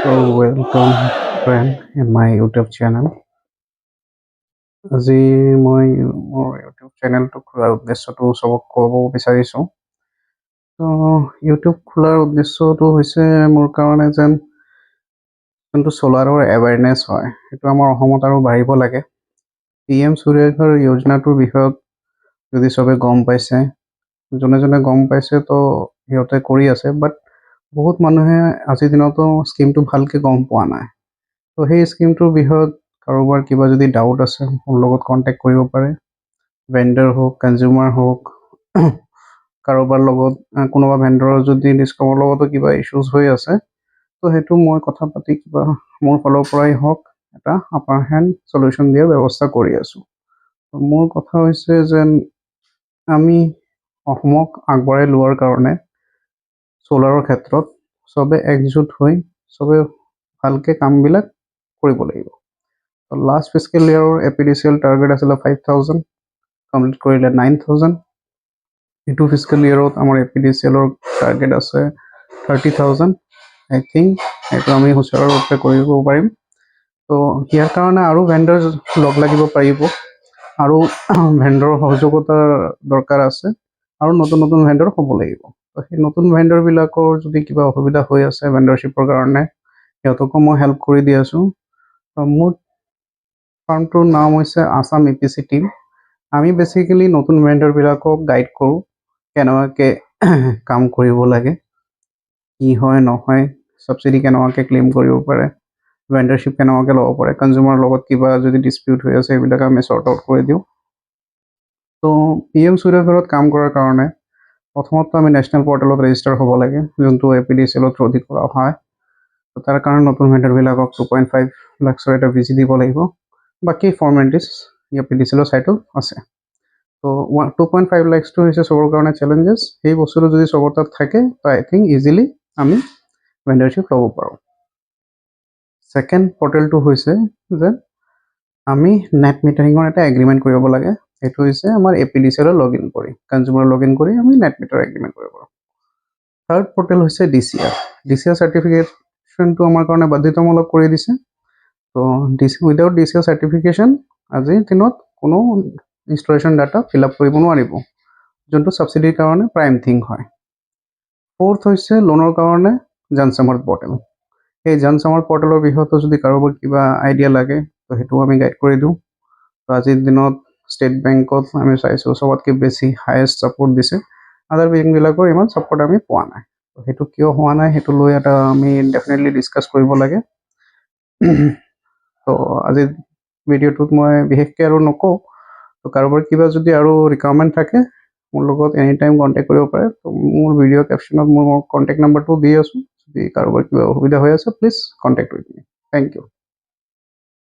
So welcome friend in my YouTube channel. আজি মই মোৰ YouTube চেনেলটো খোলাৰ উদ্দেশ্যটো চবক ক'ব বিচাৰিছোঁ। YouTube খোলাৰ উদ্দেশ্যটো হৈছে মোৰ কাৰণে যেন যোনটো চ'লাৰৰ এৱাৰনেছ হয় সেইটো আমাৰ অসমত আৰু বাঢ়িব লাগে। PM সূৰ্যঘৰ যোজনাটোৰ বিষয়ত যদি চবে গম পাইছে, যোনে গম পাইছে তো সিহঁতে কৰি আছে, বাট বহুত মানুহে আজিৰ দিনতো স্কিমটো ভালকৈ গম পোৱা নাই। তো সেই স্কিমটোৰ বিষয়ত কাৰোবাৰ কিবা যদি ডাউট আছে মোৰ লগত কণ্টেক্ট কৰিব পাৰে। ভেণ্ডৰ হওক, কনজিউমাৰ হওক, কাৰোবাৰ লগত কোনোবা ভেণ্ডৰৰ যদি ডিছকাউণ্টৰ লগতো কিবা ইছ্যুজ হৈ আছে, তো সেইটো মই কথা পাতি কিবা মোৰ ফালৰ পৰাই হওক এটা আপাৰ হেণ্ড চলিউশ্যন দিয়াৰ ব্যৱস্থা কৰি আছোঁ। মোৰ কথা হৈছে যেন আমি অসমক আগবঢ়াই লোৱাৰ কাৰণে চ'লাৰৰ ক্ষেত্ৰত চবে একজোট হৈ চবে ভালকৈ কামবিলাক কৰিব লাগিব। লাষ্ট ফিস্কেল ইয়াৰৰ APDCL টাৰ্গেট আছিলে 5,000, কমপ্লিট কৰিলে 9,000। এইটো ফিস্কেল ইয়াৰত আমাৰ APDCLৰ টাৰ্গেট আছে 30,000। আই থিংক এইটো আমি সুচাৰুৰূপে কৰিব পাৰিম। তো ইয়াৰ কাৰণে আৰু ভেণ্ডৰ লগ লাগিব পাৰিব, আৰু ভেণ্ডৰৰ সহযোগিতাৰ দৰকাৰ আছে, আৰু নতুন ভেণ্ডৰ হ'ব লাগিব। তো সেই নতুন ভেণ্ডৰবিলাকৰ যদি কিবা অসুবিধা হৈ আছে ভেণ্ডৰশ্বিপৰ কাৰণে, সিহঁতকো মই হেল্প কৰি দি আছোঁ। মোৰ ফাৰ্মটোৰ নাম হৈছে আসাম EPC টিম। আমি বেচিকেলি নতুন ভেণ্ডৰবিলাকক গাইড কৰোঁ কেনেকুৱাকৈ কাম কৰিব লাগে, কি হয় নহয়, ছাবচিডি কেনেকুৱাকৈ ক্লেইম কৰিব পাৰে, ভেণ্ডৰশ্বিপ কেনেকুৱাকৈ ল'ব পাৰে, কনজিউমাৰৰ লগত কিবা যদি ডিছপিউট হৈ আছে সেইবিলাক আমি শ্বৰ্ট আউট কৰি দিওঁ। তো PM সূৰ্যঘৰত কাম কৰাৰ কাৰণে প্ৰথমতে আমি নেশ্যনেল পৰ্টেলত ৰেজিষ্টাৰ হ'ব লাগে, যোনটো APDCL থ্ৰুদি কৰা হয়। তো তাৰ কাৰণে নতুন ভেণ্ডৰবিলাকক 2.5 লাখৰ এটা ভিজি দিব লাগিব। বাকী ফৰ্মেলিটিজ APDCL চাইটত আছে। তো 2.5 লাখটো হৈছে চবৰ কাৰণে চেলেঞ্জেছ। সেই বস্তুটো যদি চবৰ তাত থাকে তো আই থিংক ইজিলি আমি ভেণ্ডৰশ্বিপ ল'ব পাৰোঁ। ছেকেণ্ড পৰ্টেলটো হৈছে যে আমি নেট মিটাৰিঙৰ এটা এগ্ৰিমেণ্ট কৰিব লাগে। সেইটো হৈছে আমাৰ APDCL লগ ইন কৰি, কনজিউমাৰ লগ ইন কৰি আমি নেট মিটাৰ এগ্ৰিমেণ্ট কৰিব পাৰোঁ। থাৰ্ড পৰ্টেল হৈছে DCR চাৰ্টিফিকেশ্যনটো আমাৰ কাৰণে বাধ্যতামূলক কৰি দিছে। তো উইদাউট DCR চাৰ্টিফিকেশ্যন আজিৰ দিনত কোনো ইনষ্টলেশ্যন ডাটা ফিল আপ কৰিব নোৱাৰিব, যোনটো ছাবচিডিৰ কাৰণে প্ৰাইম থিং হয়। ফ'ৰ্থ হৈছে লোনৰ কাৰণে জনসামৰ পৰ্টেল। সেই জনসামৰ পৰ্টেলৰ বিষয়তো যদি কাৰোবাৰ কিবা আইডিয়া লাগে তো সেইটো আমি গাইড কৰি দিওঁ। তো আজিৰ দিনত ষ্টেট বেংকত আমি চাইছোঁ চবতকৈ বেছি হায়েষ্ট ছাপোৰ্ট দিছে, আদাৰ বেংকবিলাকৰ ইমান ছাপোৰ্ট আমি পোৱা নাই। তো সেইটো কিয় হোৱা নাই সেইটো লৈ এটা আমি ডেফিনেটলি ডিছকাছ কৰিব লাগে। তো আজিৰ ভিডিঅ'টোত মই বিশেষকৈ আৰু নকওঁ। তো কাৰোবাৰ কিবা যদি আৰু ৰিকুৱাৰমেণ্ট থাকে মোৰ লগত এনি টাইম কণ্টেক্ট কৰিব পাৰে। তো মোৰ ভিডিঅ' কেপশ্যনত মোৰ কণ্টেক্ট নাম্বাৰটো দি আছোঁ। যদি কাৰোবাৰ কিবা অসুবিধা হৈ আছে please contact with me. Thank U.